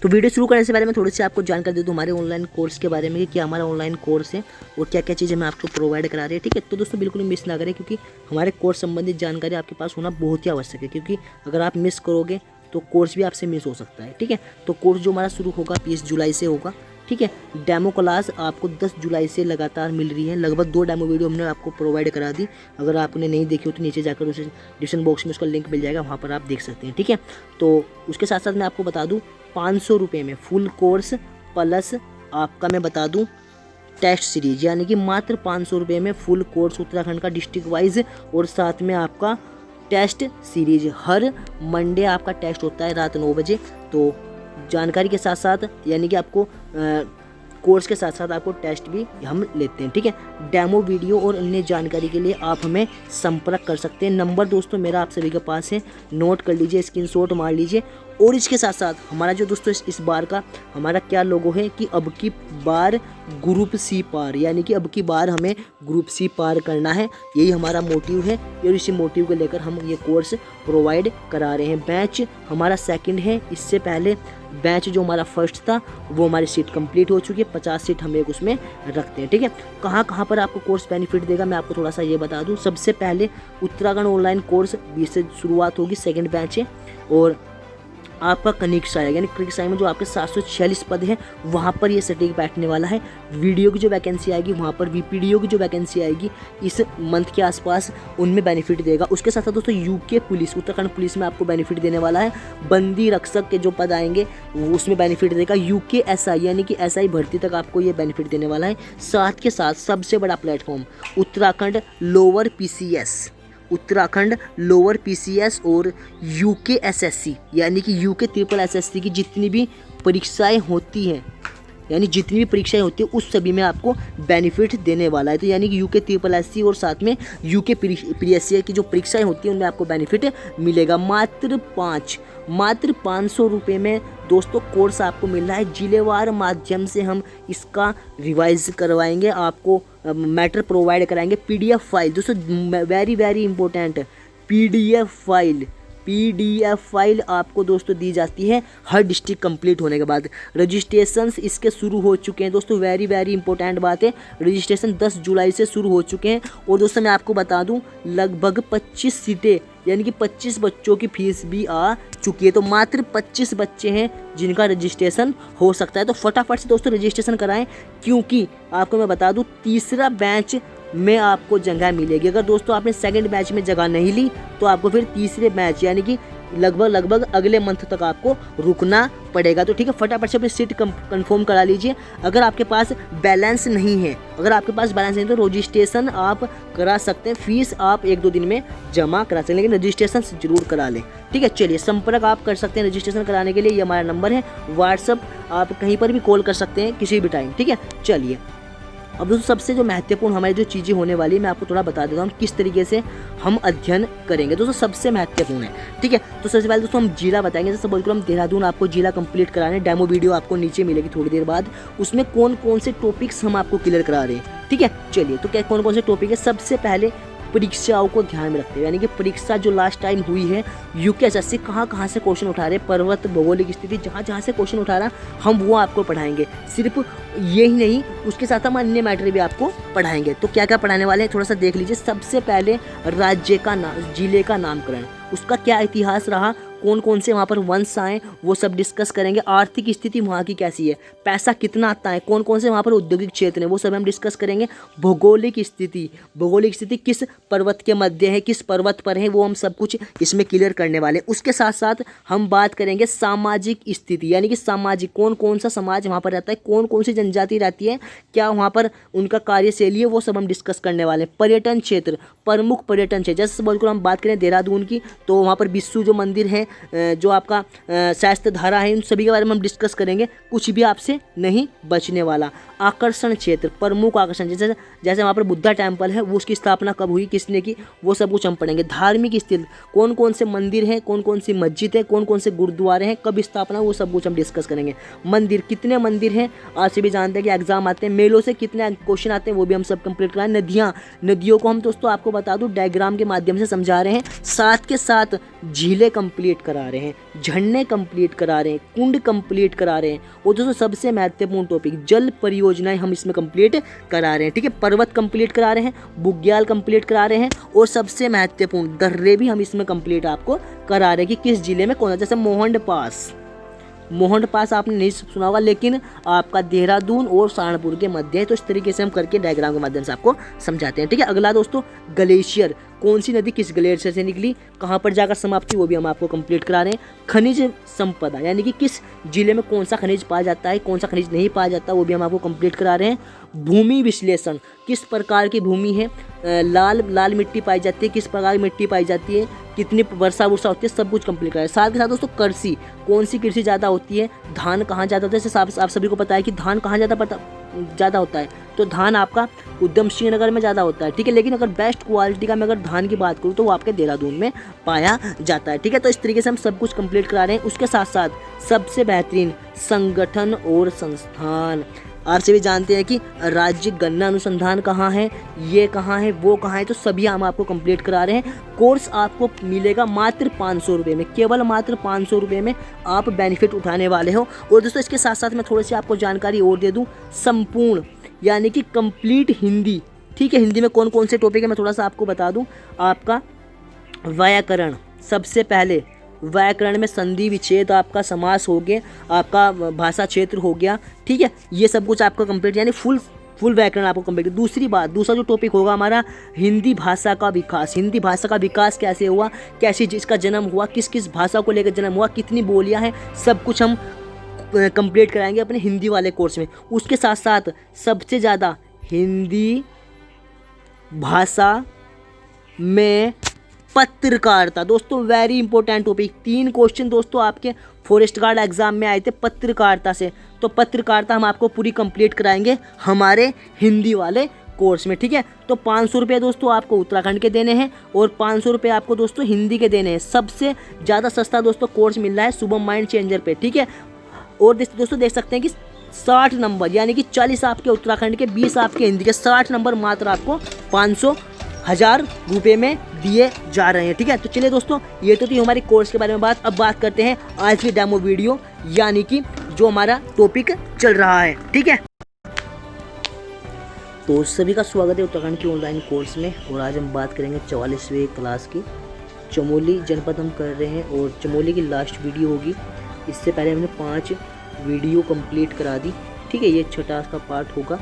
तो वीडियो शुरू करने से पहले मैं थोड़ी सी आपको जानकारी दे दूँ हमारे ऑनलाइन कोर्स के बारे में कि क्या हमारा ऑनलाइन कोर्स है और क्या क्या चीज़ें हम आपको प्रोवाइड करा रहे हैं। ठीक है, तो दोस्तों बिल्कुल मिस ना करें, क्योंकि हमारे कोर्स संबंधित जानकारी आपके पास होना बहुत ही आवश्यक है, क्योंकि अगर आप मिस करोगे तो कोर्स भी आपसे मिस हो सकता है। ठीक है, तो कोर्स जो हमारा शुरू होगा 20 जुलाई से होगा। ठीक है, डेमो क्लास आपको 10 जुलाई से लगातार मिल रही है। लगभग 2 डेमो वीडियो हमने आपको प्रोवाइड करा दी। अगर आपने नहीं देखी हो तो नीचे जाकर उसे डिस्क्रिप्शन बॉक्स में उसका लिंक मिल जाएगा, वहाँ पर आप देख सकते हैं। ठीक है, तो उसके साथ साथ मैं आपको बता दूँ 500 रुपये में फुल कोर्स प्लस आपका मैं बता दूँ टेस्ट सीरीज, यानी कि मात्र 500 रुपये में फुल कोर्स उत्तराखंड का डिस्ट्रिक्ट वाइज, और साथ में आपका टेस्ट सीरीज। हर मंडे आपका टेस्ट होता है रात 9 बजे। तो जानकारी के साथ साथ यानी कि आपको कोर्स के साथ साथ आपको टेस्ट भी हम लेते हैं। ठीक है, डेमो वीडियो और अन्य जानकारी के लिए आप हमें संपर्क कर सकते हैं। नंबर दोस्तों मेरा आप सभी के पास है, नोट कर लीजिए, स्क्रीनशॉट मार लीजिए। और इसके साथ साथ हमारा जो दोस्तों इस बार का हमारा क्या लोगो है कि अब की बार ग्रुप सी पार, यानी कि अब की बार हमें ग्रुप सी पार करना है, यही हमारा मोटिव है। और इसी मोटिव को लेकर हम ये कोर्स प्रोवाइड करा रहे हैं। बैच हमारा सेकंड है, इससे पहले बैच जो हमारा फर्स्ट था वो हमारी सीट कंप्लीट हो चुकी है। 50 सीट हम एक उसमें रखते हैं। ठीक है, कहाँ पर आपको कोर्स बेनिफिट देगा मैं आपको थोड़ा सा ये बता दूं। सबसे पहले उत्तराखंड ऑनलाइन कोर्स 20 से शुरुआत होगी, सेकंड बैच है। और आपका कनिष्ठ आएगा, यानी कनिष्ठ में जो आपके 746 पद हैं वहाँ पर ये सटीक बैठने वाला है। वीडियो की जो वैकेंसी आएगी वहाँ पर वीपीडीओ की जो वैकेंसी आएगी इस मंथ के आसपास उनमें बेनिफिट देगा। उसके साथ साथ दोस्तों यूके पुलिस, उत्तराखंड पुलिस में आपको बेनिफिट देने वाला है। बंदी रक्षक के जो पद आएंगे वो उसमें बेनिफिट देगा। यूके एसआई यानी कि एसआई भर्ती तक आपको ये बेनिफिट देने वाला है। साथ के साथ सबसे बड़ा platform Uttarakhand lower PCS, Uttarakhand lower PCS और यूके एसएससी यानी कि यूके ट्रिपल एसएससी की जितनी भी परीक्षाएं होती हैं, यानी जितनी भी परीक्षाएं होती है उस सभी में आपको बेनिफिट देने वाला है। तो यानी कि यूके ट्रिपल एससी और साथ में यूके पीएससी की जो परीक्षाएं होती हैं उनमें आपको बेनिफिट मिलेगा। मात्र 500 रुपये में दोस्तों कोर्स आपको मिल रहा है। जिलेवार माध्यम से हम इसका रिवाइज करवाएंगे, आपको मैटर प्रोवाइड कराएंगे। पीडीएफ फाइल दोस्तों वेरी इंपॉर्टेंट, पीडीएफ फाइल आपको दोस्तों दी जाती है हर डिस्ट्रिक्ट कंप्लीट होने के बाद। रजिस्ट्रेशंस इसके शुरू हो चुके हैं दोस्तों, वेरी इंपॉर्टेंट बात है। रजिस्ट्रेशन 10 जुलाई से शुरू हो चुके हैं। और दोस्तों मैं आपको बता दूं लगभग 25 सीटें यानी कि 25 बच्चों की फीस भी आ चुकी है। तो मात्र 25 बच्चे हैं जिनका रजिस्ट्रेशन हो सकता है। तो फटाफट से दोस्तों रजिस्ट्रेशन कराएं, क्योंकि आपको मैं बता दूं तीसरा बैच में आपको जगह मिलेगी। अगर दोस्तों आपने सेकंड बैच में जगह नहीं ली तो आपको फिर तीसरे बैच यानी कि लगभग अगले मंथ तक आपको रुकना पड़ेगा। तो ठीक है, फटाफट से अपनी सीट कंफर्म करा लीजिए। अगर आपके पास बैलेंस नहीं है, तो रजिस्ट्रेशन आप करा सकते हैं। फीस आप 1-2 दिन में जमा करा सकते हैं, लेकिन रजिस्ट्रेशन जरूर करा लें। ठीक है, चलिए संपर्क आप कर सकते हैं रजिस्ट्रेशन कराने के लिए। ये हमारा नंबर है व्हाट्सअप, आप कहीं पर भी कॉल कर सकते हैं किसी भी टाइम। ठीक है, चलिए अब दोस्तों सबसे जो महत्वपूर्ण हमारी जो चीज़ें होने वाली है मैं आपको थोड़ा बता देता हूँ किस तरीके से हम अध्ययन करेंगे। दोस्तों सबसे महत्वपूर्ण है, ठीक है, तो सबसे पहले दोस्तों हम जिला बताएंगे। जैसे बोलकर हम देहरादून आपको जिला कंप्लीट कराने, डेमो वीडियो आपको नीचे मिलेगी थोड़ी देर बाद। उसमें कौन कौन से टॉपिक्स हम आपको क्लियर करा रहे हैं। ठीक है, चलिए तो क्या कौन कौन से टॉपिक है। सबसे पहले परीक्षाओं को ध्यान में रखते हुए, यानी कि परीक्षा जो लास्ट टाइम हुई है यूके एसएससी कहाँ से क्वेश्चन उठा रहे, पर्वत भौगोलिक स्थिति जहाँ से क्वेश्चन उठा रहा हम वो आपको पढ़ाएंगे। सिर्फ यही नहीं, उसके साथ हम अन्य मैटर भी आपको पढ़ाएंगे। तो क्या क्या पढ़ाने वाले हैं थोड़ा सा देख लीजिए। सबसे पहले राज्य का नाम, जिले का नामकरण, उसका क्या इतिहास रहा, कौन कौन से वहाँ पर वंश आए वो सब डिस्कस करेंगे। आर्थिक स्थिति वहाँ की कैसी है, पैसा कितना आता है, कौन कौन से वहाँ पर औद्योगिक क्षेत्र हैं वो सब हम डिस्कस करेंगे। भौगोलिक स्थिति किस पर्वत के मध्य है, किस पर्वत पर है, वो हम सब कुछ इसमें क्लियर करने वाले। उसके साथ साथ हम बात करेंगे सामाजिक स्थिति, यानी कि सामाजिक कौन कौन सा समाज वहाँ पर रहता है, कौन कौन सी जनजाति रहती है, क्या वहाँ पर उनका कार्यशैली है, वो सब हम डिस्कस करने वाले हैं। पर्यटन क्षेत्र, प्रमुख पर्यटन क्षेत्र, जैसे बोलकर हम बात करें देहरादून की तो वहाँ पर बिस्सू जो मंदिर है, जो आपका शास्त्र धारा है, इन सभी के बारे में हम डिस्कस करेंगे। कुछ भी आपसे नहीं बचने वाला। आकर्षण क्षेत्र, प्रमुख आकर्षण, जैसे वहाँ पर बुद्धा टेम्पल है वो उसकी स्थापना कब हुई, किसने की, वो सब कुछ हम पढ़ेंगे। धार्मिक स्थल, कौन कौन से मंदिर हैं, कौन कौन सी मस्जिद है, कौन कौन से गुरुद्वारे हैं, कब स्थापना, वो सब कुछ हम डिस्कस करेंगे। मंदिर, कितने मंदिर हैं आज से भी जानते हैं कि एग्जाम आते हैं। मेलों से कितने क्वेश्चन आते हैं वो भी हम सब कंप्लीट कराएं। नदियों को हम दोस्तों आपको बता दूं डायग्राम के माध्यम से समझा रहे हैं। साथ के साथ झीलें कंप्लीट, कंप्लीट करा रहे हैं, झरने कंप्लीट करा रहे हैं, कुंड कंप्लीट करा रहे हैं, और दोस्तों सबसे महत्वपूर्ण टॉपिक जल परियोजनाएं हम इसमें कंप्लीट करा रहे हैं। ठीक है, पर्वत कंप्लीट करा रहे हैं, बुग्याल कंप्लीट करा रहे हैं, और सबसे महत्वपूर्ण दर्रे भी हम इसमें कंप्लीट आपको करा रहे हैं कि किस जिले में कौन सा, जैसे मोहंड पास आपने नहीं सुना होगा, लेकिन आपका देहरादून और सहारनपुर के मध्य है। तो इस तरीके से हम करके डायग्राम के माध्यम से आपको समझाते हैं। ठीक है, अगला दोस्तों ग्लेशियर, कौन सी नदी किस ग्लेशियर से निकली, कहाँ पर जाकर समाप्ति, वो भी हम आपको कंप्लीट करा रहे हैं। खनिज संपदा, यानी कि किस जिले में कौन सा खनिज पाया जाता है, कौन सा खनिज नहीं पाया जाता, वो भी हम आपको कंप्लीट करा रहे हैं। भूमि विश्लेषण, किस प्रकार की भूमि है, लाल मिट्टी पाई जाती है, किस प्रकार की मिट्टी पाई जाती है, कितनी वर्षा होती है, सब कुछ कंप्लीट करा है। साथ के साथ दोस्तों कृषि, कौन सी कृषि ज़्यादा होती है, धान कहाँ ज़्यादा होता है, जैसे आप सभी को पता है कि धान कहाँ ज़्यादा होता है, तो धान आपका उधम सिंह नगर में ज़्यादा होता है। ठीक है, लेकिन अगर बेस्ट क्वालिटी का मैं अगर धान की बात करूँ तो वो आपके देहरादून में पाया जाता है। ठीक है, तो इस तरीके से हम सब कुछ कंप्लीट करा रहे हैं। उसके साथ साथ सबसे बेहतरीन संगठन और संस्थान, आप सभी जानते हैं कि राज्य गन्ना अनुसंधान कहाँ है, ये कहाँ है, वो कहाँ है, तो सभी हम आपको कंप्लीट करा रहे हैं। कोर्स आपको मिलेगा मात्र 500 रुपये में, केवल मात्र 500 रुपये में आप बेनिफिट उठाने वाले हो। और दोस्तों इसके साथ साथ मैं थोड़ी सी आपको जानकारी और दे दूँ, संपूर्ण यानी कि कंप्लीट हिंदी। ठीक है, हिंदी में कौन कौन से टॉपिक है मैं थोड़ा सा आपको बता दूँ। आपका व्याकरण, सबसे पहले व्याकरण में संधि विच्छेद, आपका समास हो गया, आपका भाषा क्षेत्र हो गया। ठीक है, ये सब कुछ आपका कंप्लीट, यानी फुल व्याकरण आपको कंप्लीट। दूसरा जो टॉपिक होगा हमारा हिंदी भाषा का विकास। हिंदी भाषा का विकास कैसे हुआ, कैसे जिसका जन्म हुआ, किस किस भाषा को लेकर जन्म हुआ, कितनी बोलियां हैं, सब कुछ हम कंप्लीट कराएंगे अपने हिंदी वाले कोर्स में। उसके साथ साथ सबसे ज़्यादा हिंदी भाषा में पत्रकारिता, दोस्तों वेरी इंपॉर्टेंट टॉपिक। 3 क्वेश्चन दोस्तों आपके फॉरेस्ट गार्ड एग्जाम में आए थे पत्रकारिता से, तो पत्रकारिता हम आपको पूरी कंप्लीट कराएंगे हमारे हिंदी वाले कोर्स में। ठीक है, तो 500 रुपये दोस्तों आपको उत्तराखंड के देने हैं और 500 रुपये आपको दोस्तों हिंदी के देने हैं। सबसे ज़्यादा सस्ता दोस्तों कोर्स मिल रहा है शुभम माइंड चेंजर पे। ठीक है, और दोस्तों देख सकते हैं कि 60 नंबर, यानी कि 40 आपके उत्तराखंड के, 20 आपके हिंदी के, 60 नंबर मात्र आपको 500,000 रुपये में दिए जा रहे हैं। ठीक है, तो चलिए दोस्तों ये तो थी हमारे कोर्स के बारे में बात। अब बात करते हैं आज की डेमो वीडियो, यानी कि जो हमारा टॉपिक चल रहा है। ठीक है, तो सभी का स्वागत है उत्तराखंड की ऑनलाइन कोर्स में। और आज हम बात करेंगे 44वें क्लास की। चमोली जनपद हम कर रहे हैं और चमोली की लास्ट वीडियो होगी। इससे पहले हमने 5 वीडियो कंप्लीट करा दी। ठीक है, ये छठा का पार्ट होगा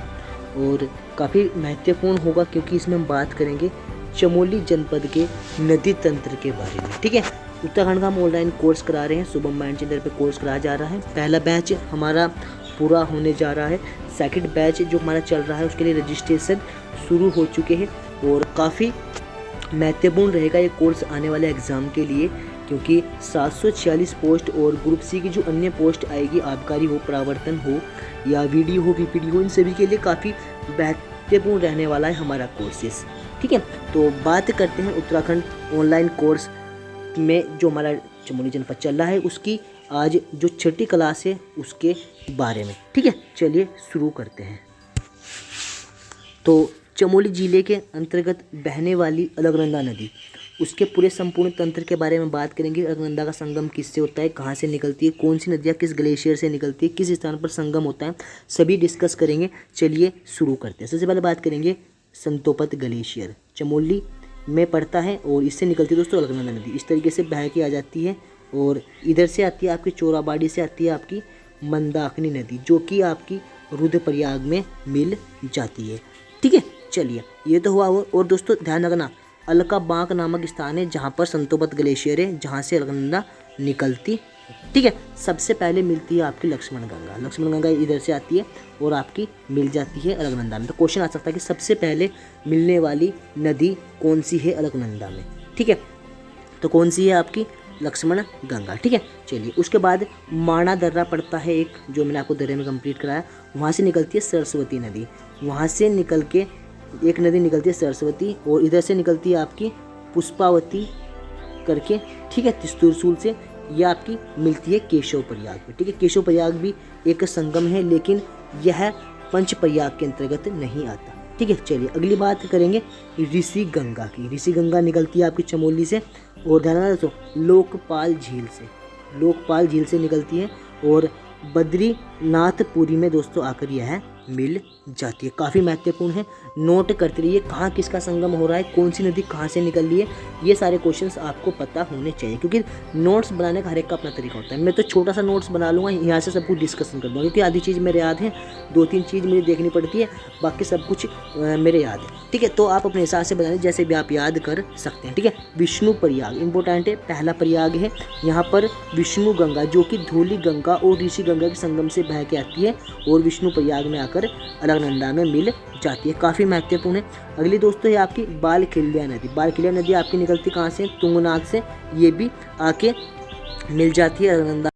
और काफ़ी महत्वपूर्ण होगा क्योंकि इसमें हम बात करेंगे चमोली जनपद के नदी तंत्र के बारे में। ठीक है, उत्तराखंड का हम ऑनलाइन कोर्स करा रहे हैं, शुभम माइंड चेंजर पे कोर्स कराया जा रहा है। पहला बैच हमारा पूरा होने जा रहा है, सेकंड बैच जो हमारा चल रहा है उसके लिए रजिस्ट्रेशन शुरू हो चुके हैं और काफ़ी महत्वपूर्ण रहेगा ये कोर्स आने वाले एग्ज़ाम के लिए, क्योंकि 746 पोस्ट और ग्रुप सी की जो अन्य पोस्ट आएगी, आबकारी हो, परावर्तन हो या वीडियो हो, वीपीडी हो, इन सभी के लिए काफ़ी महत्वपूर्ण रहने वाला है हमारा कोर्सेस। ठीक है, तो बात करते हैं उत्तराखंड ऑनलाइन कोर्स में जो हमारा चमोली जनपद चल रहा है उसकी आज जो छठी क्लास है उसके बारे में। ठीक है, चलिए शुरू करते हैं। तो चमोली ज़िले के अंतर्गत बहने वाली अलकनंदा नदी, उसके पूरे संपूर्ण तंत्र के बारे में बात करेंगे। अलकनंदा का संगम किससे होता है, कहाँ से निकलती है, कौन सी नदियाँ किस ग्लेशियर से निकलती है, किस स्थान पर संगम होता है, सभी डिस्कस करेंगे। चलिए शुरू करते हैं। सबसे पहले बात करेंगे संतोपत ग्लेशियर, चमोली में पड़ता है और इससे निकलती है दोस्तों अलकनंदा नदी। इस तरीके से बह के आ जाती है और इधर से आती है आपकी चोराबाड़ी से आती है आपकी मंदाकिनी नदी, जो कि आपकी रुद्रप्रयाग में मिल जाती है। ठीक है, चलिए ये तो हुआ। और दोस्तों ध्यान रखना, अलका बांक नामक स्थान है जहाँ पर संतोपत ग्लेशियर है, जहाँ से अलकनंदा निकलती। ठीक है, सबसे पहले मिलती है आपकी लक्ष्मण गंगा। लक्ष्मण गंगा इधर से आती है और आपकी मिल जाती है अलकनंदा में। तो क्वेश्चन आ सकता है कि सबसे पहले मिलने वाली नदी कौन सी है अलकनंदा में। ठीक है, तो कौन सी है आपकी लक्ष्मण गंगा। ठीक है, चलिए उसके बाद माणा दर्रा पड़ता है एक, जो मैंने आपको दर्रे में कंप्लीट कराया। वहाँ से निकलती है सरस्वती नदी, वहाँ से निकल के एक नदी निकलती है सरस्वती और इधर से निकलती है आपकी पुष्पावती करके। ठीक है, त्रिशूल से यह आपकी मिलती है केशव प्रयाग में। ठीक है, केशव प्रयाग भी एक संगम है लेकिन यह पंच प्रयाग के अंतर्गत नहीं आता। ठीक है, चलिए अगली बात करेंगे ऋषि गंगा की। ऋषि गंगा निकलती है आपकी चमोली से और ध्यान रखना दोस्तों, लोकपाल झील से निकलती है और बद्रीनाथपुरी में दोस्तों आकर यह मिल जाती है। काफ़ी महत्वपूर्ण है, नोट करते रहिए कहाँ किसका संगम हो रहा है, कौन सी नदी कहाँ से निकल रही है, ये सारे क्वेश्चंस आपको पता होने चाहिए, क्योंकि नोट्स बनाने का हर एक का अपना तरीका होता है। मैं तो छोटा सा नोट्स बना लूँगा, यहाँ से सब कुछ डिस्कशन कर दूँगा, क्योंकि आधी चीज़ मेरे याद है, 2-3 चीज़ मुझे देखनी पड़ती है, बाकी सब कुछ मेरे याद है। ठीक है, तो आप अपने हिसाब से बना लीजिए, जैसे भी आप याद कर सकते हैं। ठीक है, विष्णु प्रयाग इंपॉर्टेंट है, पहला प्रयाग है। यहाँ पर विष्णु गंगा जो कि धौली गंगा और ऋषि गंगा के संगम से बह के आती है और विष्णु प्रयाग में आकर अलकनंदा में मिल जाती है, काफ़ी महत्वपूर्ण है। अगली दोस्तों है आपकी बालखिल्या नदी। बालखिल्या नदी आपकी निकलती कहाँ से, तुंगनाथ से, ये भी आके मिल जाती है अलकनंदा।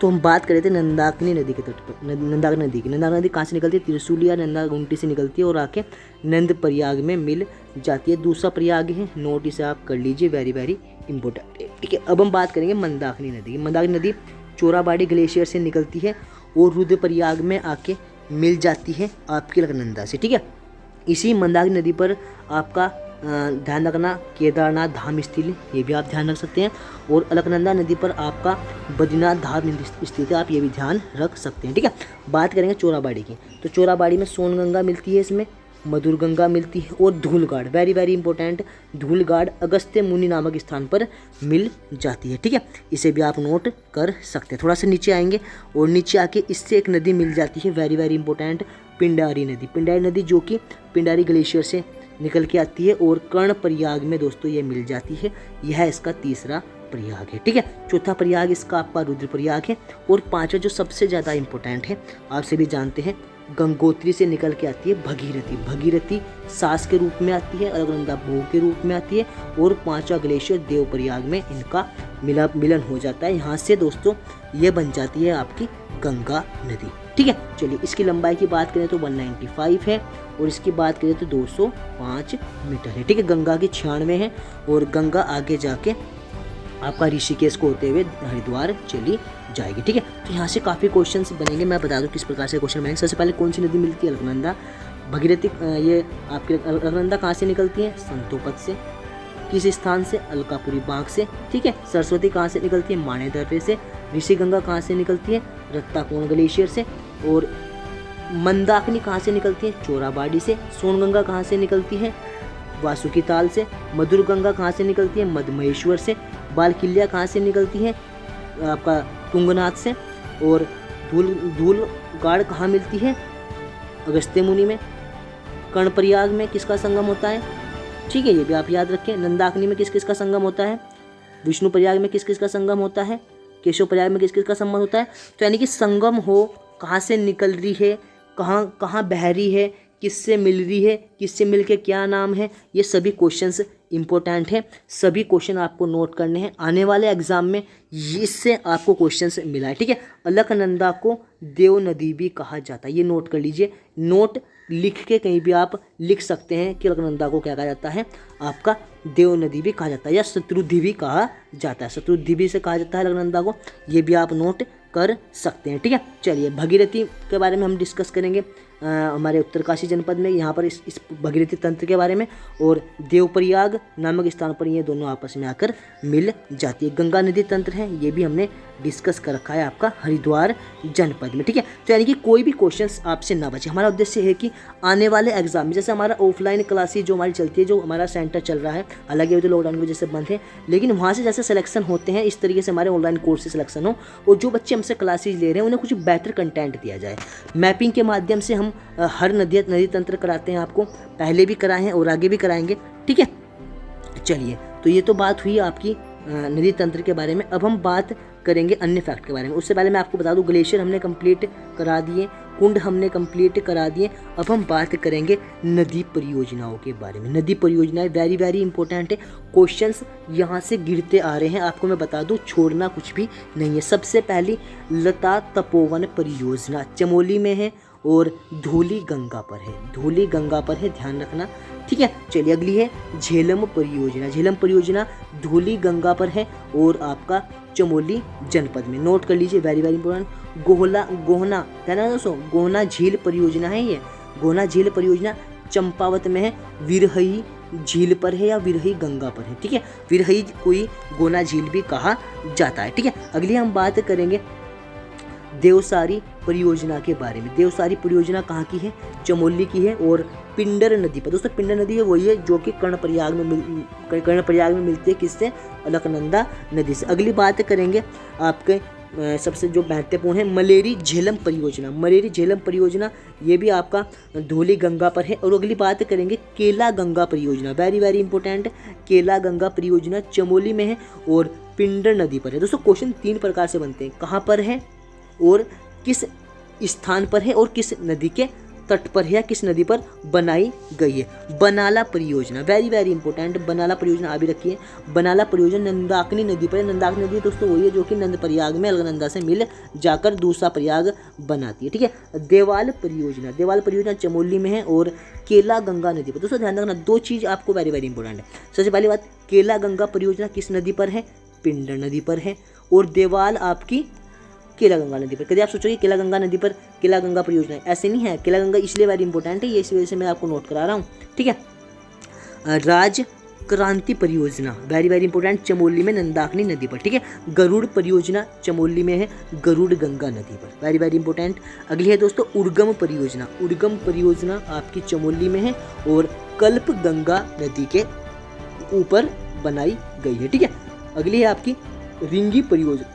तो हम बात कर रहे थे नंदाकिनी नदी के तट पर, नंदाकिनी नदी की। नंदाकिनी नदी कहाँ से निकलती है, त्रिशूलिया नंदागुंटी से निकलती है और आके नंद प्रयाग में मिल जाती है। दूसरा प्रयाग है, नोट इसे आप कर लीजिए, वेरी वेरी इंपॉर्टेंट है। ठीक है, अब हम बात करेंगे मंदाकिनी नदी की। मंदाकिनी नदी चोराबाड़ी ग्लेशियर से निकलती है और रुद्रप्रयाग में आके मिल जाती है आपकी अलकनंदा से। ठीक है, इसी मंदाकिनी नदी पर आपका ध्यान रखना केदारनाथ धाम स्थित है, ये भी आप ध्यान रख सकते हैं, और अलकनंदा नदी पर आपका बद्रीनाथ धाम स्थित है, आप ये भी ध्यान रख सकते हैं। ठीक है, बात करेंगे चोराबाड़ी की, तो चोराबाड़ी में सोनगंगा मिलती है, इसमें मधुर गंगा मिलती है और धूलगाड़, वेरी वेरी इंपॉर्टेंट, धूलगाड़ अगस्त्य मुनि नामक स्थान पर मिल जाती है। ठीक है, इसे भी आप नोट कर सकते हैं। थोड़ा सा नीचे आएंगे और नीचे आके इससे एक नदी मिल जाती है, वेरी वेरी इंपॉर्टेंट, पिंडारी नदी। पिंडारी नदी जो कि पिंडारी ग्लेशियर से निकल के आती है और कर्णप्रयाग में दोस्तों ये मिल जाती है, यह इसका तीसरा प्रयाग है। ठीक है, चौथा प्रयाग इसका आपका रुद्रप्रयाग है, और पांचवा जो सबसे ज़्यादा इंपॉर्टेंट है, आप सभी जानते हैं, गंगोत्री से निकल के आती है भगीरथी। भगीरथी सास के रूप में आती है, अलकनंदा भोग के रूप में आती है, और पांचवा ग्लेशियर देवप्रयाग में इनका मिलन हो जाता है। यहाँ से दोस्तों ये बन जाती है आपकी गंगा नदी। ठीक है, चलिए इसकी लंबाई की बात करें तो 195 है, और इसकी बात करें तो 205 मीटर है। ठीक है, गंगा की 96 है, और गंगा आगे जाके आपका ऋषिकेश को होते हुए हरिद्वार चली जाएगी। ठीक है, तो यहाँ से काफ़ी क्वेश्चंस बनेंगे, मैं बता दूँ किस प्रकार से क्वेश्चन बनेंगे। सबसे पहले कौन सी नदी मिलती है, अलकनंदा। भगीरथी, ये आपकी अलकनंदा कहाँ से निकलती है, संतोपत से। किस स्थान से, अलकापुरी बाग से। ठीक है, सरस्वती कहाँ से निकलती है, माने दर्रे से। ऋषि गंगा कहाँ से निकलती है, रत्ताकोण ग्लेशियर से। और मंदाकिनी कहाँ से निकलती है, चोराबाड़ी से। सोनगंगा कहाँ से निकलती है, वासुकी ताल से। मधुर गंगा कहाँ से निकलती है, मधमहेश्वर से। बालखिल्या कहाँ से निकलती है, आपका तुंगनाथ से। और धूलगाड़ कहाँ मिलती है, अगस्त्य मुनि में। कर्णप्रयाग में किसका संगम होता है, ठीक है, ये भी आप याद रखें। नंदाकिनी में किस किस का संगम होता है, विष्णु प्रयाग में किस किस का संगम होता है, केशव प्रयाग में किस किस का संगम होता है। तो यानी कि संगम हो, कहाँ से निकल रही है, कहाँ कहाँ बह रही है, किससे मिल रही है, किससे मिल के क्या नाम है, ये सभी क्वेश्चंस इंपॉर्टेंट है। सभी क्वेश्चन आपको नोट करने हैं, आने वाले एग्जाम में इससे आपको क्वेश्चंस मिला है। ठीक है, अलकनंदा को देव नदी भी कहा जाता है, ये नोट कर लीजिए। नोट लिख के कहीं भी आप लिख सकते हैं कि अलकनंदा को क्या कहा जाता है, आपका देव नदी भी कहा जाता है, या शत्रुद्धि भी कहा जाता है। शत्रुद्धि भी से कहा जाता है अलकनंदा को, ये भी आप नोट कर सकते हैं। ठीक है, चलिए भगीरथी के बारे में हम डिस्कस करेंगे हमारे उत्तरकाशी जनपद में, यहाँ पर इस भगीरथी तंत्र के बारे में। और देवप्रयाग नामक स्थान पर ये दोनों आपस में आकर मिल जाती है। गंगा नदी तंत्र है, ये भी हमने डिस्कस कर रखा है आपका हरिद्वार जनपद में। ठीक है, तो यानी कि कोई भी क्वेश्चंस आपसे ना बचे। हमारा उद्देश्य है कि आने वाले एग्जाम में, जैसे हमारा ऑफलाइन क्लासेस जो हमारी चलती है, जो हमारा सेंटर चल रहा है, हालांकि अभी तो लॉकडाउन की वजह से बंद है, लेकिन वहाँ से जैसे सिलेक्शन होते हैं, इस तरीके से हमारे ऑनलाइन कोर्स से सिलेक्शन हो, और जो बच्चे हमसे क्लासेज ले रहे हैं उन्हें कुछ बेटर कंटेंट दिया जाए। मैपिंग के माध्यम से हम हर नदी तंत्र कराते हैं, आपको पहले भी कराए हैं और आगे भी कराएंगे। ठीक है, चलिए, तो ये तो बात हुई आपकी नदी तंत्र के बारे में। अब हम बात करेंगे अन्य फैक्ट के बारे में। उससे पहले मैं आपको बता दूं, ग्लेशियर हमने कंप्लीट करा दिए, कुंड हमने कंप्लीट करा दिए। अब हम बात करेंगे नदी परियोजनाओं के बारे में। नदी परियोजनाएं वेरी वेरी इंपॉर्टेंट है, क्वेश्चंस यहाँ से गिरते आ रहे हैं, आपको मैं बता दूं, छोड़ना कुछ भी नहीं है। सबसे पहली लता तपोवन परियोजना चमोली में है और धौली गंगा पर है, धौली गंगा पर है, ध्यान रखना। ठीक है, चलिए अगली है झेलम परियोजना। झेलम परियोजना धौली गंगा पर है और आपका चमोली जनपद में, नोट कर लीजिए, वेरी वेरी इंपॉर्टेंट। गोहना ध्यान रखना दोस्तों, गोहना झील परियोजना है ये। गोहना झील परियोजना चंपावत में है, विरहई झील पर है या विरही गंगा पर है, ठीक है। विरही कोई गोना झील भी कहा जाता है, ठीक है। अगली हम बात करेंगे देवसारी परियोजना के बारे में। देवसारी परियोजना कहाँ की है? चमोली की है और पिंडर नदी पर। दोस्तों पिंडर नदी है वही है जो कि कर्णप्रयाग में मिलती है, किससे? अलकनंदा नदी से। अगली बात करेंगे आपके सबसे जो महत्वपूर्ण है मलेरी झेलम परियोजना। मलेरी झेलम परियोजना ये भी आपका धौली गंगा पर है। और अगली बात करेंगे केला गंगा परियोजना, वेरी वेरी इंपॉर्टेंट। केला गंगा परियोजना चमोली में है और पिंडर नदी पर है। दोस्तों क्वेश्चन 3 प्रकार से बनते हैं, कहाँ पर है और किस स्थान पर है और किस नदी के तट पर है या किस नदी पर बनाई गई है। बनाला परियोजना, वेरी वेरी इंपॉर्टेंट। बनाला परियोजना अभी रखिए। बनाला परियोजना नंदाकिनी नदी पर है। नंदाकिनी नदी दोस्तों वही है जो कि नंद प्रयाग में अलकनंदा से मिल जाकर दूसरा प्रयाग बनाती है, ठीक है। देवाल परियोजना, देवाल परियोजना चमोली में है और केला गंगा नदी पर। दोस्तों ध्यान रखना 2 चीज़ आपको वेरी वेरी इंपॉर्टेंट है। सबसे पहली बात, केला गंगा परियोजना किस नदी पर है? पिंडर नदी पर है। और देवाल आपकी केला गंगा नदी पर। कभी आप सोचोगे केला गंगा नदी पर केला गंगा परियोजना है, ऐसे नहीं है। केला गंगा इसलिए वेरी इंपॉर्टेंट है, ये इस वजह से मैं आपको नोट करा रहा हूँ, ठीक है। राज क्रांति परियोजना, वेरी वेरी इंपॉर्टेंट, चमोली में नंदाकिनी नदी पर, ठीक है। गरुड़ परियोजना चमोली में है, गरुड़ गंगा नदी पर, वेरी वेरी इंपॉर्टेंट। अगली है दोस्तों उर्गम परियोजना। उर्गम परियोजना आपकी चमोली में है और कल्प गंगा नदी के ऊपर बनाई गई है, ठीक है। अगली है आपकी रिंगी परियोजना।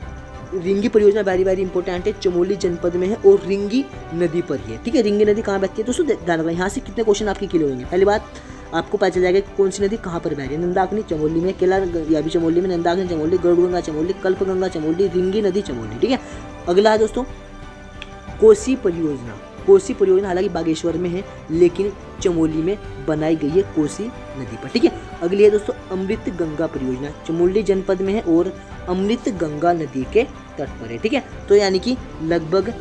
रिंगी परियोजना वेरी वेरी इंपॉर्टेंट है, चमोली जनपद में है और रिंगी नदी पर ही है, ठीक है। रिंगी नदी कहाँ बहती है दोस्तों? ध्यान रखना, यहाँ से कितने क्वेश्चन आपके क्लियर होंगे। पहली बात आपको पता चल जाएगा कि कौन सी नदी कहाँ पर बह रही है। नंदाकिनी चमोली में, केला या भी चमोली में, नंदाकिनी चमोली, गरुड़ गंगा चमोली, कल्प गंगा चमोली, रिंगी नदी चमोली, ठीक है। अगला है दोस्तों कोसी परियोजना। कोसी परियोजना हालांकि बागेश्वर में है लेकिन चमोली में बनाई गई है कोसी नदी पर, ठीक है। अगली है दोस्तों अमृत गंगा परियोजना, चमोली जनपद में है और अमृत गंगा नदी के तट पर है, ठीक है। तो यानी कि लगभग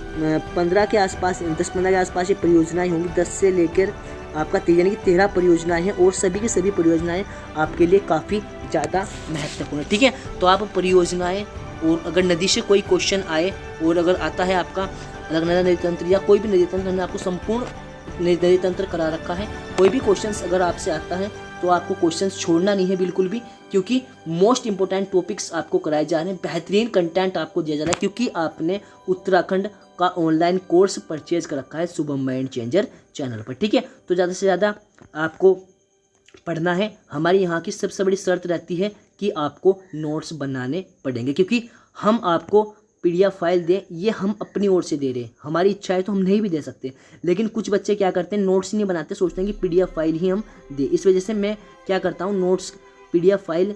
15 के आसपास, 10-15 के आसपास ये परियोजनाएं होंगी, 10 से लेकर आपका 13 यानी कि 13 परियोजनाएं हैं और सभी की सभी परियोजनाएं आपके लिए काफ़ी ज़्यादा महत्वपूर्ण है, ठीक है। तो आप परियोजनाएं और अगर नदी से कोई क्वेश्चन आए और अगर आता है आपका अलकनंदा नदी तंत्र या कोई भी नदी तंत्र, हमने आपको संपूर्ण नदी तंत्र करा रखा है। कोई भी क्वेश्चंस अगर आपसे आता है तो आपको क्वेश्चंस छोड़ना नहीं है बिल्कुल भी, क्योंकि मोस्ट इंपॉर्टेंट टॉपिक्स आपको कराए जा रहे हैं, बेहतरीन कंटेंट आपको दिया जा रहा है, क्योंकि आपने उत्तराखंड का ऑनलाइन कोर्स परचेज कर रखा है शुभम माइंड चेंजर चैनल पर, ठीक है। तो ज़्यादा से ज़्यादा आपको पढ़ना है। हमारी यहाँ की सबसे बड़ी शर्त रहती है कि आपको नोट्स बनाने पड़ेंगे, क्योंकि हम आपको PDF फाइल दें ये हम अपनी ओर से दे रहे हैं। हमारी इच्छा है तो हम नहीं भी दे सकते, लेकिन कुछ बच्चे क्या करते हैं नोट्स नहीं बनाते, सोचते हैं कि PDF फाइल ही हम दें। इस वजह से मैं क्या करता हूँ नोट्स PDF फाइल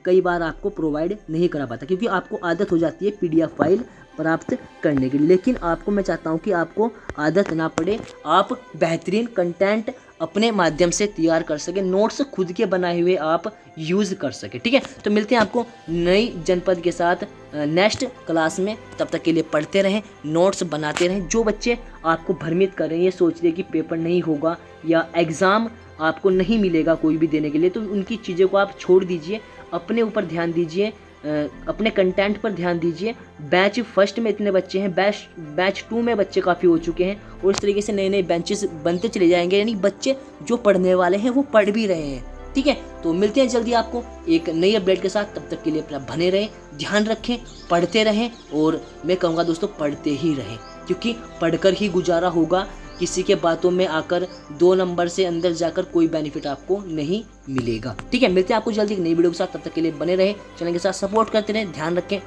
कई बार आपको प्रोवाइड नहीं करा पाता, क्योंकि आपको आदत हो जाती है PDF फाइल प्राप्त करने की। लेकिन आपको मैं चाहता हूँ कि आपको आदत ना पड़े, आप बेहतरीन कंटेंट अपने माध्यम से तैयार कर सके, नोट्स खुद के बनाए हुए आप यूज़ कर सके, ठीक है। तो मिलते हैं आपको नई जनपद के साथ नेक्स्ट क्लास में। तब तक के लिए पढ़ते रहें, नोट्स बनाते रहें। जो बच्चे आपको भ्रमित कर रहे हैं, ये सोच रहे कि पेपर नहीं होगा या एग्ज़ाम आपको नहीं मिलेगा कोई भी देने के लिए, तो उनकी चीज़ों को आप छोड़ दीजिए, अपने ऊपर ध्यान दीजिए, अपने कंटेंट पर ध्यान दीजिए। बैच फर्स्ट में इतने बच्चे हैं, बैच 2 में बच्चे काफ़ी हो चुके हैं और इस तरीके से नए नए बेंचेस बनते चले जाएंगे, यानी बच्चे जो पढ़ने वाले हैं वो पढ़ भी रहे हैं, ठीक है। तो मिलते हैं जल्दी आपको एक नई अपडेट के साथ। तब तक के लिए अपना बने रहें, ध्यान रखें, पढ़ते रहें और मैं कहूँगा दोस्तों पढ़ते ही रहें, क्योंकि पढ़कर ही गुजारा होगा। किसी के बातों में आकर 2 नंबर से अंदर जाकर कोई बेनिफिट आपको नहीं मिलेगा, ठीक है। मिलते हैं आपको जल्दी एक नई वीडियो के साथ। तब तक के लिए बने रहें, चैनल के साथ सपोर्ट करते रहें, ध्यान रखें,